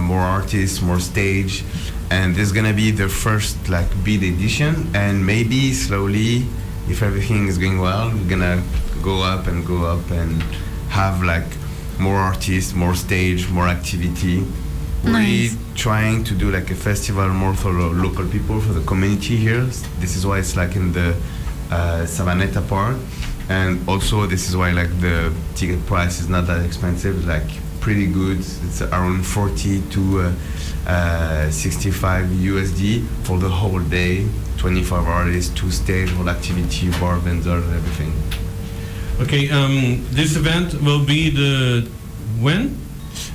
more artists, more stage, and this is gonna be the first like big edition, and maybe slowly, if everything is going well, we're gonna go up and have like more artists, more stage, more activity. Really trying to do like a festival more for the local people, for the community here. This is why it's like in the Savanetta part, and also this is why like the ticket price is not that expensive, like pretty good. It's around 40 to 65 USD for the whole day, 25 artists, 2 stage, whole activity, bar, vendor, everything. Okay, this event will be when?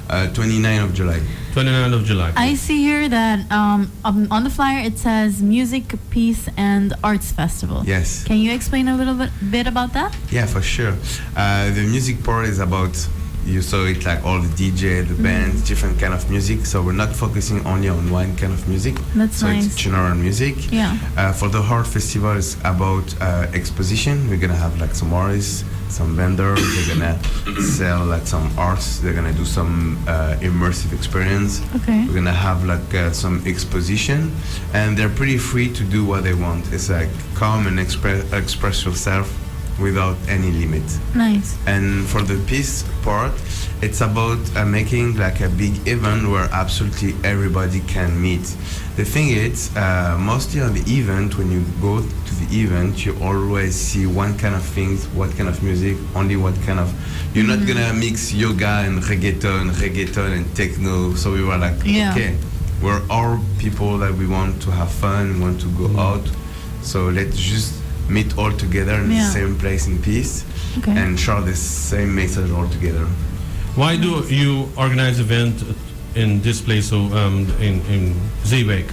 29th of July. 29th of July. I see here that on the flyer it says Music, Peace and Arts Festival. Yes. Can you explain a little bit about that? Yeah, for sure. The music part is about, you saw it like all the DJ, the bands, different kind of music. So we're not focusing only on one kind of music. That's nice. So it's general music. Yeah. For the art festival, it's about exposition. We're gonna have like some artists, some vendors. They're gonna sell like some arts. They're gonna do some immersive experience. Okay. We're gonna have like some exposition, and they're pretty free to do what they want. It's like come and express yourself without any limit. Nice. And for the peace part, it's about making like a big event where absolutely everybody can meet. The thing is, mostly on the event, when you go to the event, you always see one kind of things, what kind of music, only what kind of. You're not gonna mix yoga and reggaeton and techno. So we were like, okay, we're all people that we want to have fun, want to go out. So let's just meet all together in the same place in peace and share the same message all together. Why do you organize event in this place, so in Zeewijk?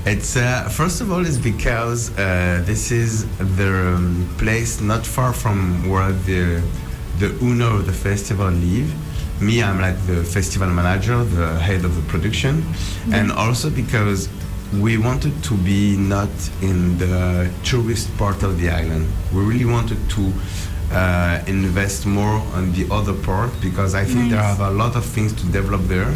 It's first of all, it's because this is the place not far from where the owner of the festival live. Me, I'm like the festival manager, the head of the production, and also because we wanted to be not in the tourist part of the island. We really wanted to invest more on the other part, because I think there are a lot of things to develop there.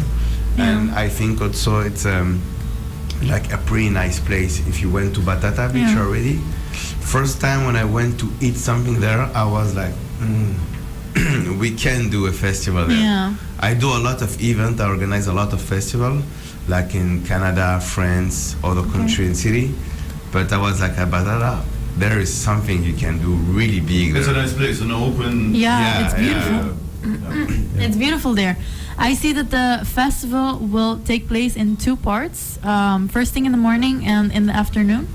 And I think also it's like a pretty nice place. If you went to Battata beach already, first time when I went to eat something there, I was like, we can do a festival there. I do a lot of events, I organize a lot of festivals, like in Canada, France, other country and city. But I was like, at Battata, there is something you can do really big there. It's a nice place, an open... It's beautiful. It's beautiful there. I see that the festival will take place in 2 parts, first thing in the morning and in the afternoon.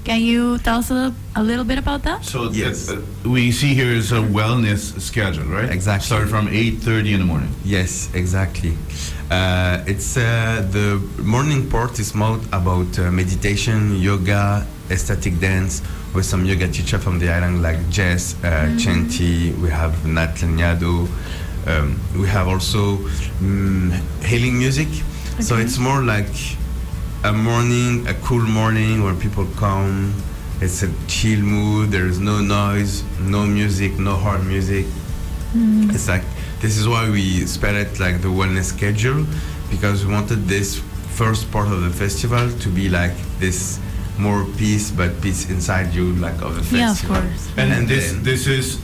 Can you tell us a little bit about that? So yes, we see here is a wellness schedule, right? Exactly. Start from 8:30 in the morning. Yes, exactly. It's the morning part is more about meditation, yoga, aesthetic dance, with some yoga teacher from the island like Jess, Chanti. We have Nat Lanyado. We have also healing music. So it's more like a morning, a cool morning where people come. It's a chill mood. There is no noise, no music, no hard music. It's like, this is why we spell it like the wellness schedule, because we wanted this first part of the festival to be like this more peace, but peace inside you, like of the festival. Yeah, of course. And this is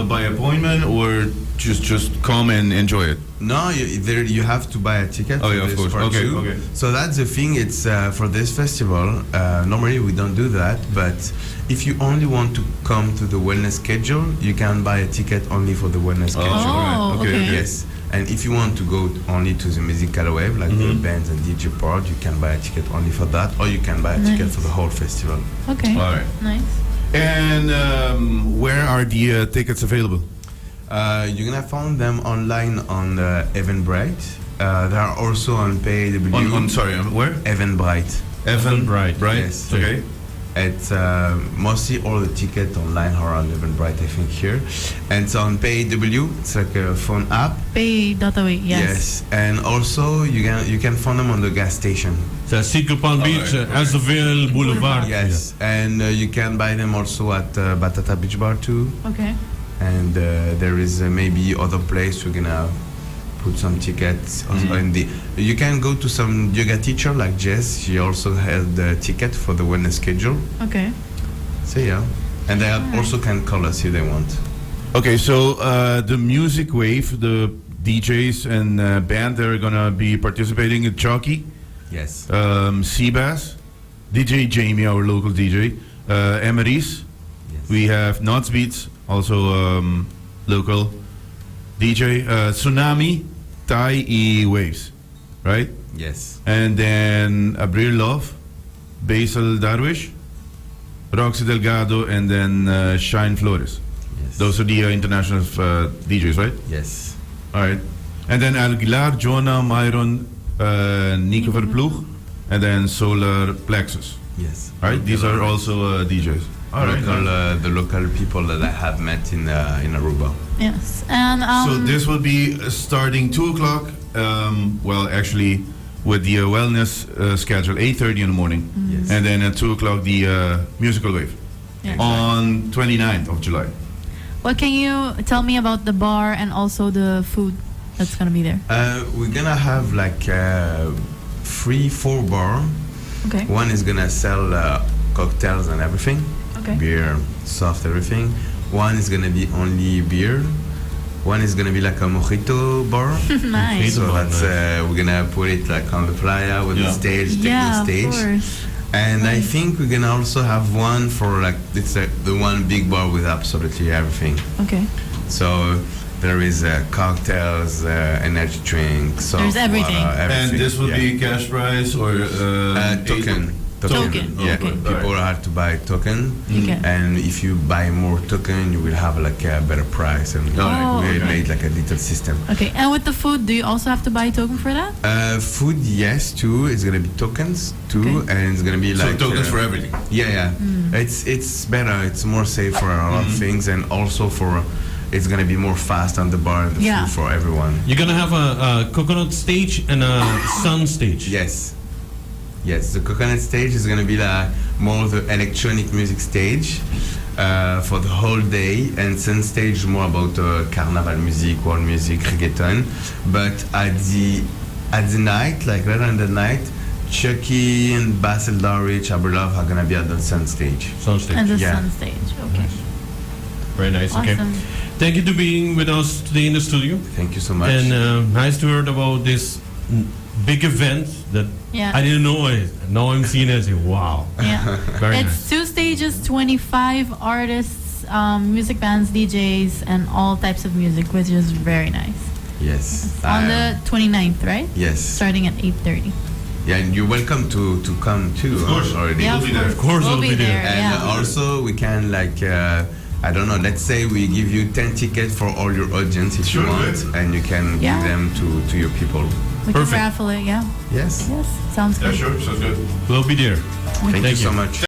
by appointment, or just come and enjoy it? No, you have to buy a ticket. Oh yeah, of course. Okay. So that's the thing. It's for this festival. Normally we don't do that, but if you only want to come to the wellness schedule, you can buy a ticket only for the wellness schedule. Oh, okay. Yes. And if you want to go only to the musical wave, like the bands and DJ part, you can buy a ticket only for that, or you can buy a ticket for the whole festival. Okay. All right. Nice. And where are the tickets available? You're gonna find them online on Eventbrite. They are also on PayW. Where? Eventbrite. Eventbrite, right? Yes. Okay. It's mostly all the tickets online are on Eventbrite, I think here. And it's on PayW. It's like a phone app. Pay.away, Yes. And also you can find them on the gas station. The Secret Palm Beach, Azoville Boulevard. Yes. And you can buy them also at Battata Beach Bar too. Okay. And there is maybe other place we're gonna put some tickets also in the. You can go to some yoga teacher like Jess. She also has the ticket for the wellness schedule. Okay. So yeah, and they also can call us if they want. Okay, so the music wave, the DJs and band, they're gonna be participating in Chalky, Yes. Seabass, DJ Jamie, our local DJ, Emery's. Yes. We have Knots Beats, also local DJ, Tsunami, Thai E Waves, right? Yes. And then Abril Love, Basil Darwish, Roxy Delgado, and then Shine Flores. Yes. Those are the international DJs, right? Yes. All right. And then Aguilar, Jonah, Myron, Nico Verploeg, and then Solar Plexus. Yes. Right? These are also DJs. All right. The local people that I have met in Aruba. Yes. And So this will be starting 2 o'clock. Well, actually, with the wellness schedule, 8:30 in the morning, Yes. and then at 2 o'clock the musical wave yeah. on 29th of July. What can you tell me about the bar and also the food that's gonna be there? We're gonna have like 3-4 bar. Okay. One is gonna sell cocktails and everything, Okay. beer, soft, everything. One is gonna be only beer. One is gonna be like a mojito bar. Nice. So bar, that's we're gonna put it like on the playa with the Yeah. stage, Yeah, techno of stage. course. And I Nice. think we're gonna also have one for like it's the one big bar with absolutely everything. Okay. So there is cocktails, energy drinks, soft There's everything. water, And everything. this will Yeah. be cash price or Token. Token. Yeah, Okay. people have to buy token, Okay. and if you buy more token, you will have like a better price. And Oh, we okay. made like a little system. Okay. And with the food, do you also have to buy a token for that? Food, yes, too. It's gonna be tokens too, Okay. and it's gonna be So like tokens for everything. Yeah, yeah. It's better. It's more safe for a lot of things, and also for it's gonna be more fast on the bar and the Yeah. food for everyone. You're gonna have a coconut stage and a sun stage. Yes. Yes, the coconut stage is gonna be like more the electronic music stage for the whole day, and sun stage more about carnival music, world music, reggaeton. But at the night, like later in the night, Chucky and Basil Darwich, Aberlove are gonna be at the sun stage. Sun stage. And the Yeah. sun stage. Okay. Very nice. Okay. Awesome. Thank you to being with us today in the studio. Thank you so much. And nice to hear about this big event that Yeah. I didn't know it. Now I'm seeing it and say, wow. Yeah. Very It's nice. 2 stages, 25 artists, music bands, DJs, and all types of music, which is very nice. Yes. On the 29th, right? Yes. Starting at 8:30. Yeah, and you're welcome to come too. Of course. Already. Yeah, We'll be there. Of course we'll we'll be be there. there. And Yeah. also we can like I don't know. Let's say we give you 10 tickets for all your audience if Sure, you want, good. and you can Yeah. give them to your people. We Perfect. can raffle it. Yeah. Yes. Yes. Sounds Yeah, good. sure. Sounds good. We'll be there. Thank you Thank so you. much.